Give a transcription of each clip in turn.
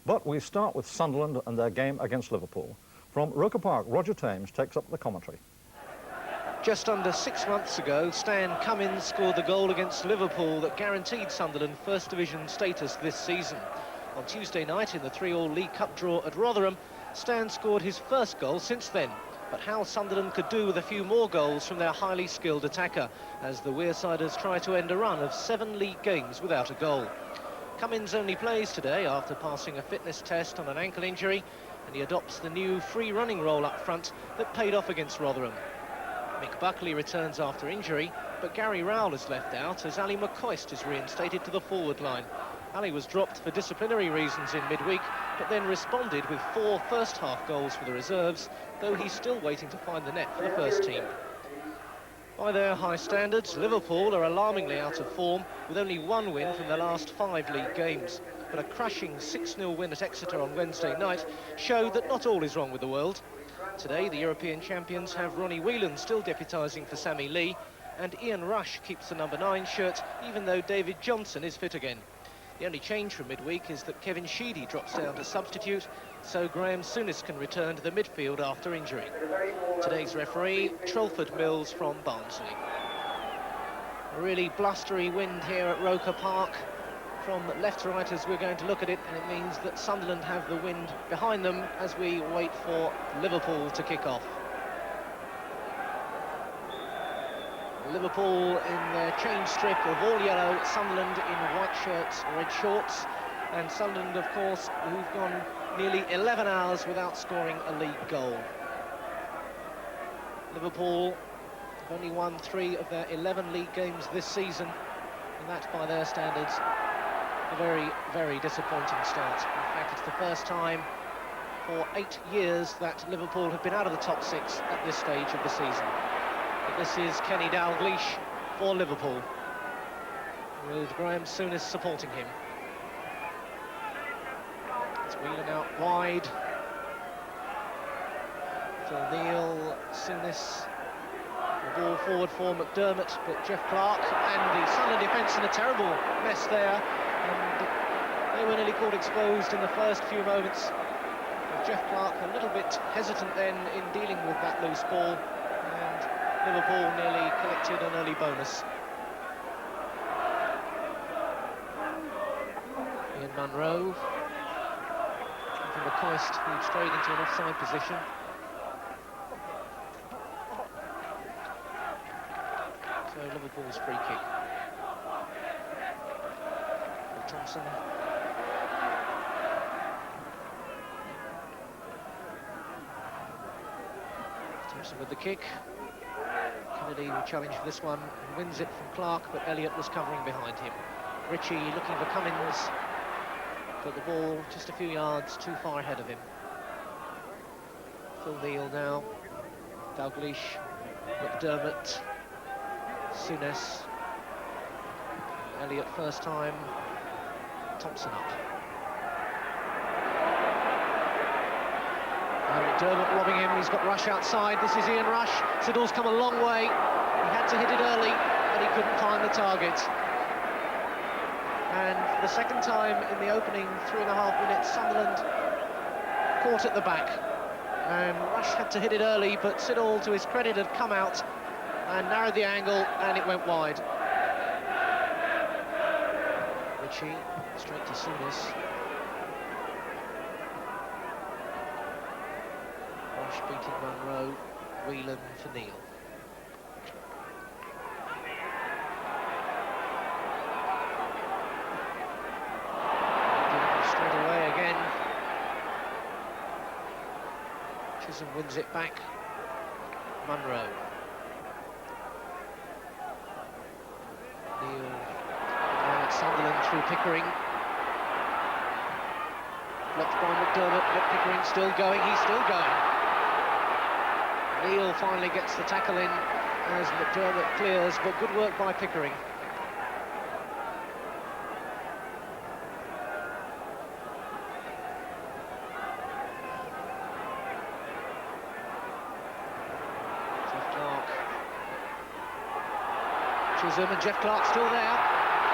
But we start with Sunderland and their game against Liverpool. From Roker Park, Roger Thames takes up the commentary. Just under 6 months ago, Stan Cummins scored the goal against Liverpool that guaranteed Sunderland First Division status this season. On Tuesday night in the 3-3 League Cup draw at Rotherham, Stan scored his first goal since then. But how Sunderland could do with a few more goals from their highly skilled attacker, as the Wearsiders try to end a run of 7 league games without a goal. Cummins only plays today after passing a fitness test on an ankle injury, and he adopts the new free-running role up front that paid off against Rotherham. Mick Buckley returns after injury, but Gary Rowell is left out as Ali McCoist is reinstated to the forward line. Ali was dropped for disciplinary reasons in midweek, but then responded with 4 first-half goals for the reserves, though he's still waiting to find the net for the first team. By their high standards, Liverpool are alarmingly out of form, with only 1 win from their last 5 league games. But a crushing 6-0 win at Exeter on Wednesday night showed that not all is wrong with the world. Today, the European champions have Ronnie Whelan still deputising for Sammy Lee, and Ian Rush keeps the number 9 shirt, even though David Johnson is fit again. The only change from midweek is that Kevin Sheedy drops down to substitute, so Graham Souness can return to the midfield after injury. Today's referee, Trelford Mills from Barnsley. A really blustery wind here at Roker Park. From left to right as we're going to look at it, and it means that Sunderland have the wind behind them as we wait for Liverpool to kick off. Liverpool in their change strip of all yellow, Sunderland in white shirts, red shorts, and Sunderland, of course, who've gone nearly 11 hours without scoring a league goal. Liverpool have only won 3 of their 11 league games this season, and that, by their standards, a very, very disappointing start. In fact, it's the first time for 8 years that Liverpool have been out of the top 6 at this stage of the season. But this is Kenny Dalglish for Liverpool, with Graham Souness supporting him. It's Whelan out wide. Phil Neal, Souness. The ball forward for McDermott, but Jeff Clark and the Sunderland defence in a terrible mess there. And they were nearly caught exposed in the first few moments. Jeff Clark a little bit hesitant then in dealing with that loose ball, and Liverpool nearly collected an early bonus. Ian Munro from McCoist, who strayed into an offside position. So Liverpool's free kick. Thompson. Thompson with the kick. Kennedy will challenge for this one and wins it from Clark, but Elliott was covering behind him. Ritchie looking for Cummins, but the ball just a few yards too far ahead of him. Phil Neal now. Dalglish, McDermott, Souness. Elliott first time. Thompson up. And McDermott robbing him, he's got Rush outside. This is Ian Rush. Siddle's come a long way. He had to hit it early, but he couldn't find the target. And for the second time in the opening 3.5 minutes, Sunderland caught at the back. And Rush had to hit it early, but Siddle, to his credit, had come out and narrowed the angle, and it went wide. Ritchie straight to Souness. Rush beating Munro, Whelan for Neal. Straight away again. Chisholm wins it back. Munro. Neal. Sunderland through Pickering. Blocked by McDermott, but Pickering still going, he's still going. Neal finally gets the tackle in as McDermott clears, but good work by Pickering. Jeff Clark. Chisholm and Jeff Clark still there.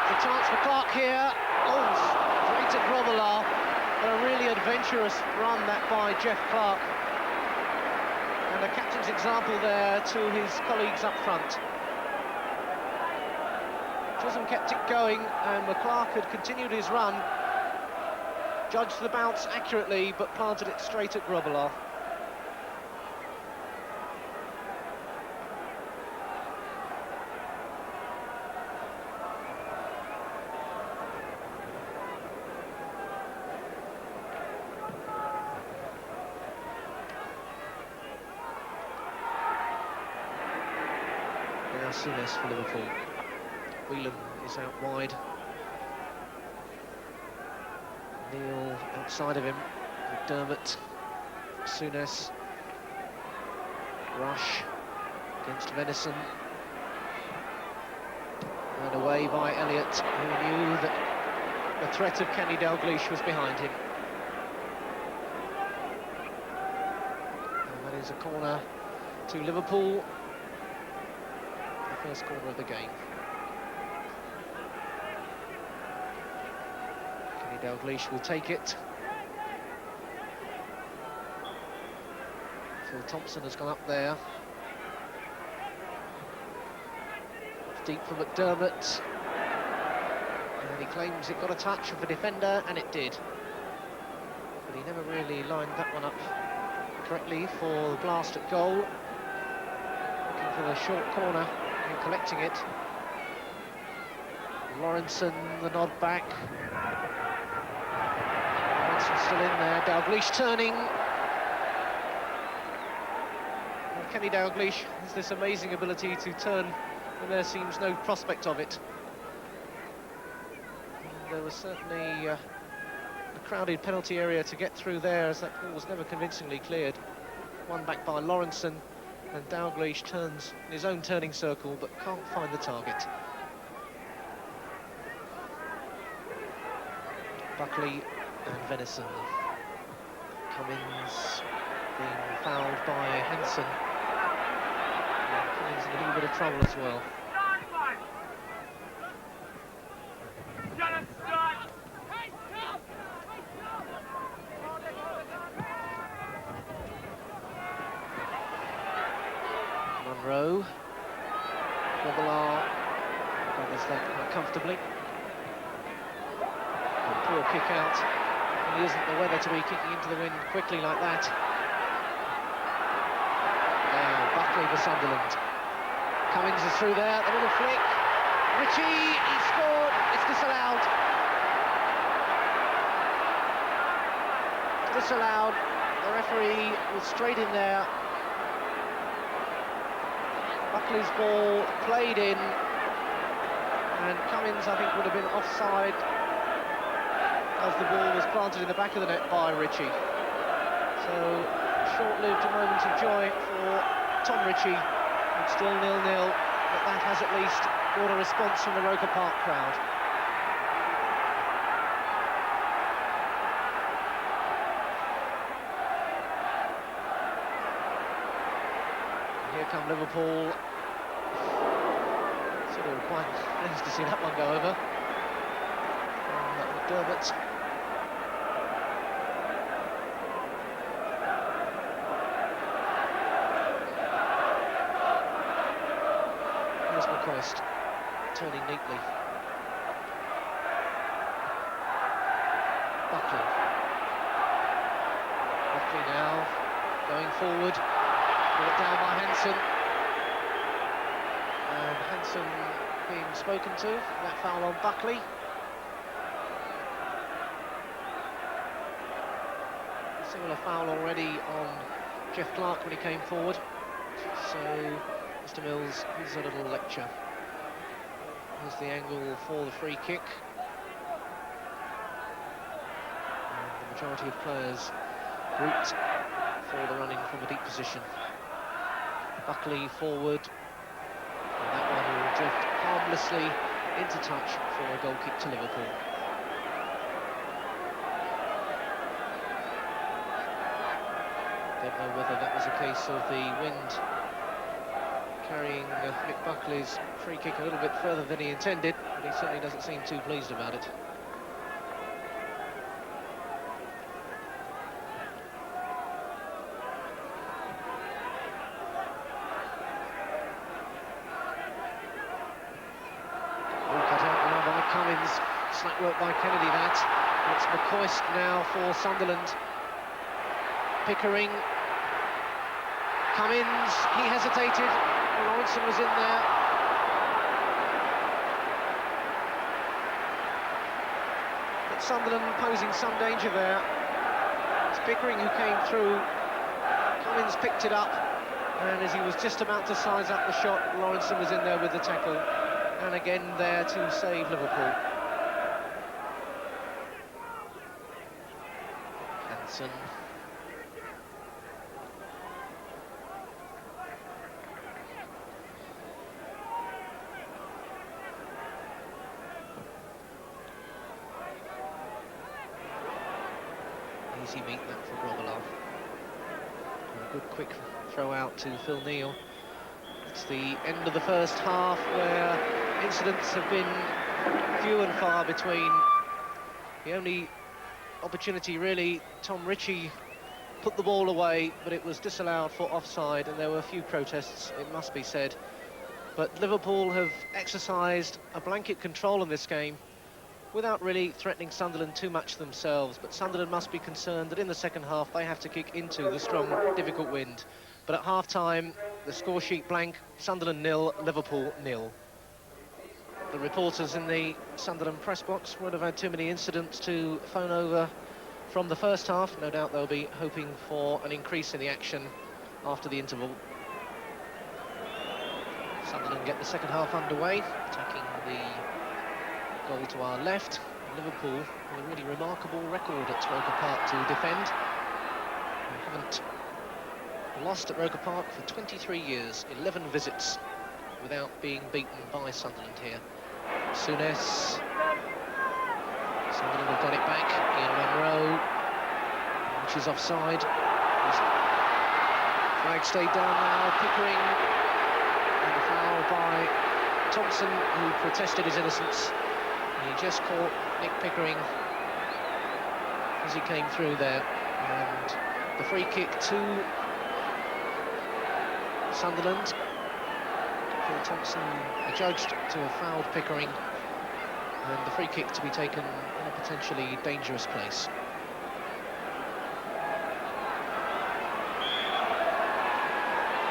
A chance for Clark here. Oh, straight at Grobbelaar. A really adventurous run that by Jeff Clark. And a captain's example there to his colleagues up front. Chisholm kept it going, and McClark had continued his run. Judged the bounce accurately, but planted it straight at Grobbelaar. Now Souness for Liverpool. Whelan is out wide. Neil outside of him. McDermott, Souness, Rush against Venison. And away by Elliott, who knew that the threat of Kenny Dalglish was behind him. And that is a corner to Liverpool. The first corner of the game. Dalglish will take it. Phil Thompson has gone up there. Deep for McDermott. And he claims it got a touch of a defender, and it did. But he never really lined that one up correctly for the blast at goal. Looking for the short corner and collecting it. Lawrenson, the nod back. Still in there, Dalglish turning. And Kenny Dalglish has this amazing ability to turn when there seems no prospect of it. And there was certainly a crowded penalty area to get through there, as that ball was never convincingly cleared. One back by Lawrenson, and Dalglish turns in his own turning circle but can't find the target. Buckley and Venison. Cummins being fouled by Henson. And Cummins in a little bit of trouble as well. Munro. Grobbelaar covers that quite comfortably. Poor kick out. It isn't the weather to be kicking into the wind quickly like that. Now Buckley for Sunderland. Cummins is through there, the little flick. Ritchie, he scored, it's disallowed. It's disallowed. The referee was straight in there. Buckley's ball played in, and Cummins, I think, would have been offside as the ball was planted in the back of the net by Ritchie. So, short-lived moment of joy for Tom Ritchie. It's still 0-0, but that has at least brought a response from the Roker Park crowd. And here come Liverpool. Sort of quite pleased to see that one go over. McDermott. Christ, turning neatly. Buckley. Buckley now going forward. Brought down by Hanson. And Hanson being spoken to. That foul on Buckley. A similar foul already on Jeff Clark when he came forward. So Mr. Mills gives a little lecture. Here's the angle for the free kick. And the majority of players grouped for the running from a deep position. Buckley forward. And that one will drift harmlessly into touch for a goal kick to Liverpool. Don't know whether that was a case of the wind carrying Mick Buckley's free kick a little bit further than he intended, but he certainly doesn't seem too pleased about it. work by Kennedy, that. It's McCoist now for Sunderland. Pickering. Cummins, he hesitated. Lawrenson was in there. But Sunderland posing some danger there. It's Pickering who came through. Cummins picked it up, and as he was just about to size up the shot, Lawrenson was in there with the tackle, and again there to save Liverpool. Hansen. Easy meet that for Grobbelaar. A good quick throw out to Phil Neal. It's the end of the first half where incidents have been few and far between. The only opportunity really, Tom Ritchie put the ball away, but it was disallowed for offside, and there were a few protests, it must be said. But Liverpool have exercised a blanket control in this game without really threatening Sunderland too much themselves. But Sunderland must be concerned that in the second half they have to kick into the strong, difficult wind. But at half-time, the score sheet blank, Sunderland 0, Liverpool 0. The reporters in the Sunderland press box won't have had too many incidents to phone over from the first half. No doubt they'll be hoping for an increase in the action after the interval. Sunderland get the second half underway, attacking the goal to our left. Liverpool with a really remarkable record at Roker Park to defend. They haven't lost at Roker Park for 23 years, 11 visits without being beaten by Sunderland here. Souness. Sunderland have got it back. Ian Munro, which is offside. Flag stayed down now. Pickering, and a foul by Thompson, who protested his innocence. He just caught Nick Pickering as he came through there, and the free kick to Sunderland. Phil Thompson adjudged to have fouled Pickering, and the free kick to be taken in a potentially dangerous place.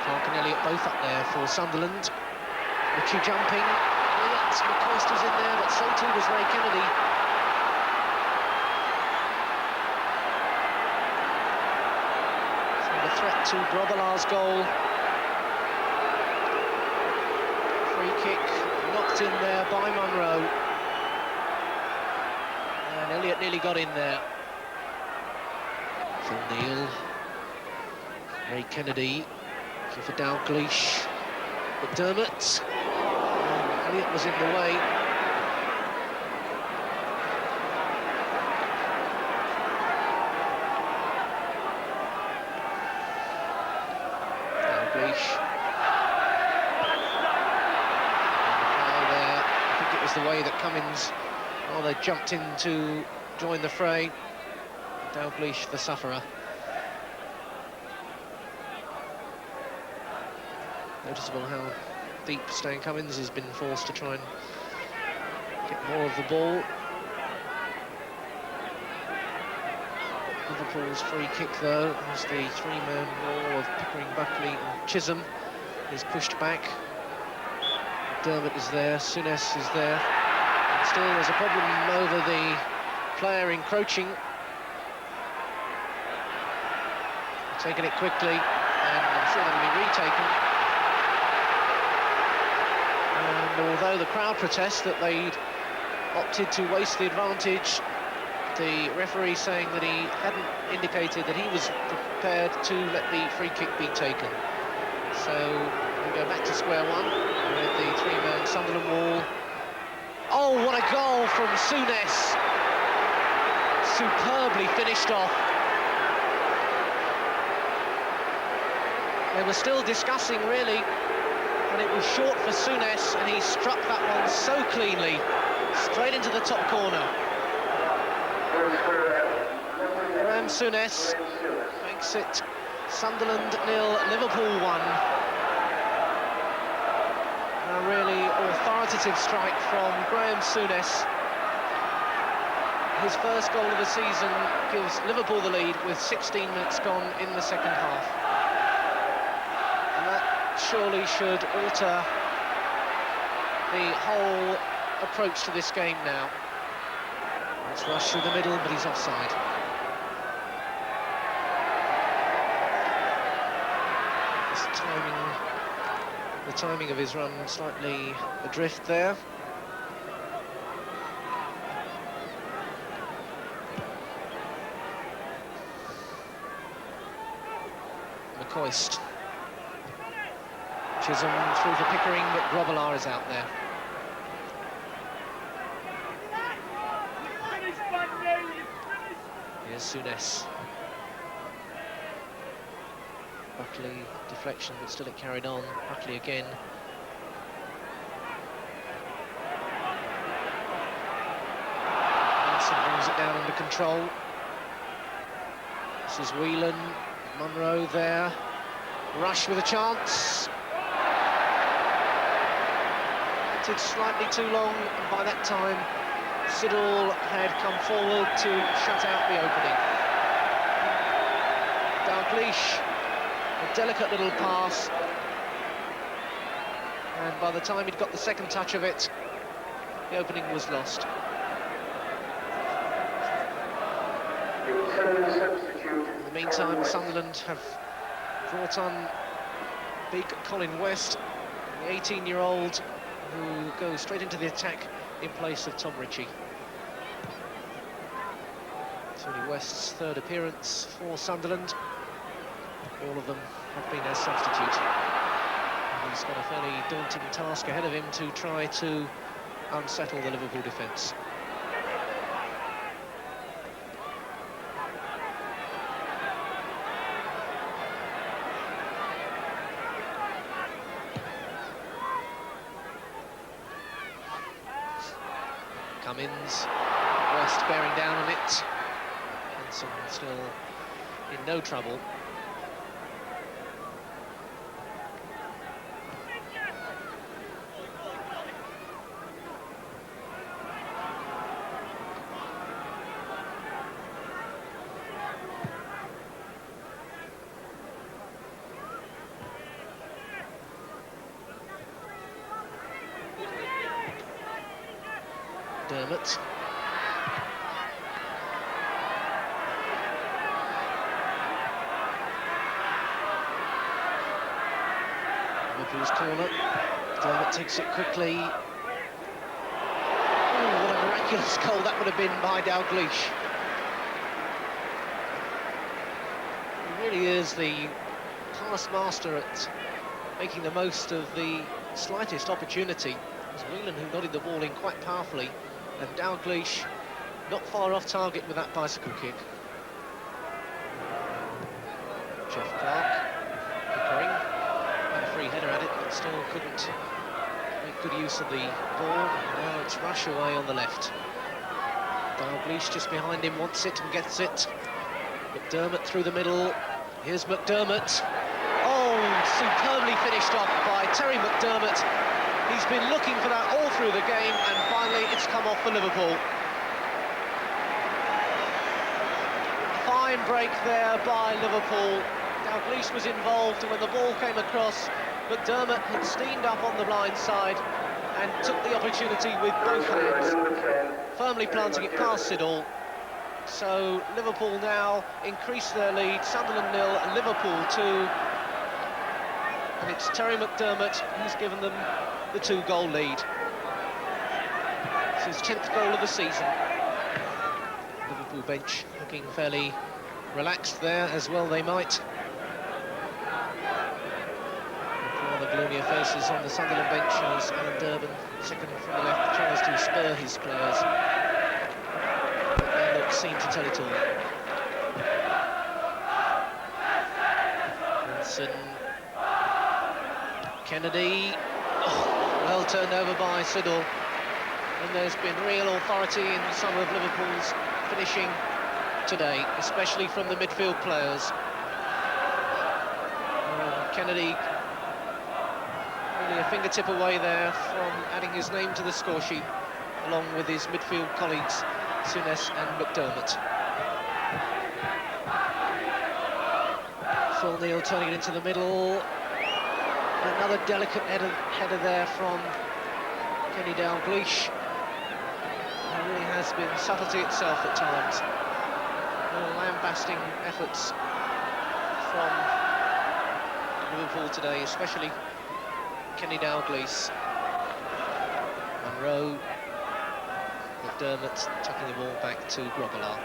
Clark and Elliott both up there for Sunderland. Ritchie jumping. Yes, McCoist was in there, but so too was Ray Kennedy. So the threat to Grobbelaar's goal. Free kick knocked in there by Munro. And Elliott nearly got in there. Phil Neal. Ray Kennedy. For Dalglish. McDermott. Elliott was in the way. Dalglish. There. I think it was the way that Cummins rather jumped in to join the fray. Dalglish, the sufferer. Noticeable how deep Stan Cummins has been forced to try and get more of the ball. Liverpool's free kick, though, as the three-man wall of Pickering, Buckley and Chisholm is pushed back. Dermott is there, Souness is there. And still there's a problem over the player encroaching. Taking it quickly, and I'm sure that'll be retaken. And although the crowd protests that they'd opted to waste the advantage, the referee saying that he hadn't indicated that he was prepared to let the free kick be taken. So we go back to square one with the three-man Sunderland wall. Oh, what a goal from Souness! Superbly finished off. They were still discussing, really, and it was short for Souness, and he struck that one so cleanly, straight into the top corner. Graham Souness makes it Sunderland 0, Liverpool 1. A really authoritative strike from Graham Souness. his first goal of the season gives Liverpool the lead with 16 minutes gone in the second half. And that surely should alter the whole approach to this game now. It's rushed through the middle, but he's offside. The timing of his run slightly adrift there. McCoist. Chisholm through for Pickering, but Grobbelaar is out there. Here's Souness. Buckley, deflection, but still it carried on. Buckley again. Hanson brings it down under control. This is Whelan, Munro there. Rush with a chance. Waited slightly too long, and by that time, Siddle had come forward to shut out the opening. Dalglish. A delicate little pass, and by the time he'd got the second touch of it, the opening was lost. In the meantime, Sunderland have brought on big Colin West, the 18-year-old who goes straight into the attack in place of Tom Ritchie. Tony West's third appearance for Sunderland. All of them have been as substitute. And he's got a fairly daunting task ahead of him to try to unsettle the Liverpool defence. Cummins, West bearing down on it. Hanson still in no trouble. Dermot. Liverpool's corner. Dermot takes it quickly. Oh, what a miraculous goal that would have been by Dalglish. He really is the past master at making the most of the slightest opportunity. It was Whelan who nodded the ball in quite powerfully, and Dalglish not far off target with that bicycle kick. Jeff Clark, Pickering, had a free header at it, but still couldn't make good use of the ball. Now it's Rush away on the left. Dalglish just behind him, wants it and gets it. McDermott through the middle. Here's McDermott. Oh, superbly finished off by Terry McDermott. He's been looking for that all through the game, and finally it's come off for Liverpool. Fine break there by Liverpool. Dalglish was involved, and when the ball came across, McDermott had steamed up on the blind side and took the opportunity with both hands, firmly planting it past Siddle. So Liverpool now increase their lead, Sunderland 0 and Liverpool 2. And it's Terry McDermott who's given them the 2-goal lead. It's his 10th goal of the season. Liverpool bench looking fairly relaxed there, as well they might. Rather gloomier faces on the Sunderland bench as Alan Durban, second from the left, tries to spur his players. But they look seem to tell it all. Hanson, Kennedy, well turned over by Siddle. And there's been real authority in some of Liverpool's finishing today, especially from the midfield players. Kennedy really a fingertip away there from adding his name to the score sheet, along with his midfield colleagues. Souness and McDermott. Phil Neal turning it into the middle. Another delicate header there from Kenny Dalglish. It really has been subtlety itself at times. Lambasting efforts from Liverpool today, especially Kenny Dalglish. Monroe, McDermott tucking the ball back to Grobbelaar.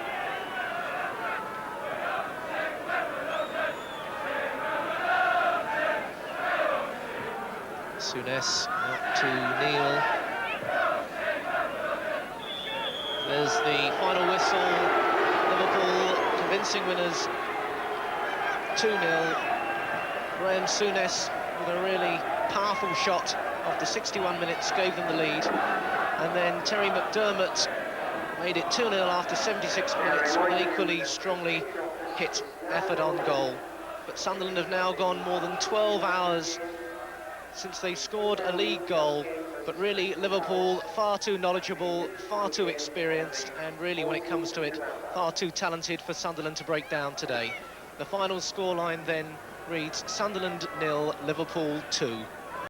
Souness out to Neal. There's the final whistle. Liverpool convincing winners, 2-0. Graham Souness with a really powerful shot after 61 minutes gave them the lead. And then Terry McDermott made it 2-0 after 76 minutes with an equally strongly hit effort on goal. But Sunderland have now gone more than 12 hours since they scored a league goal, but really Liverpool far too knowledgeable, far too experienced, and really when it comes to it, far too talented for Sunderland to break down today. The final scoreline then reads Sunderland 0, Liverpool 2.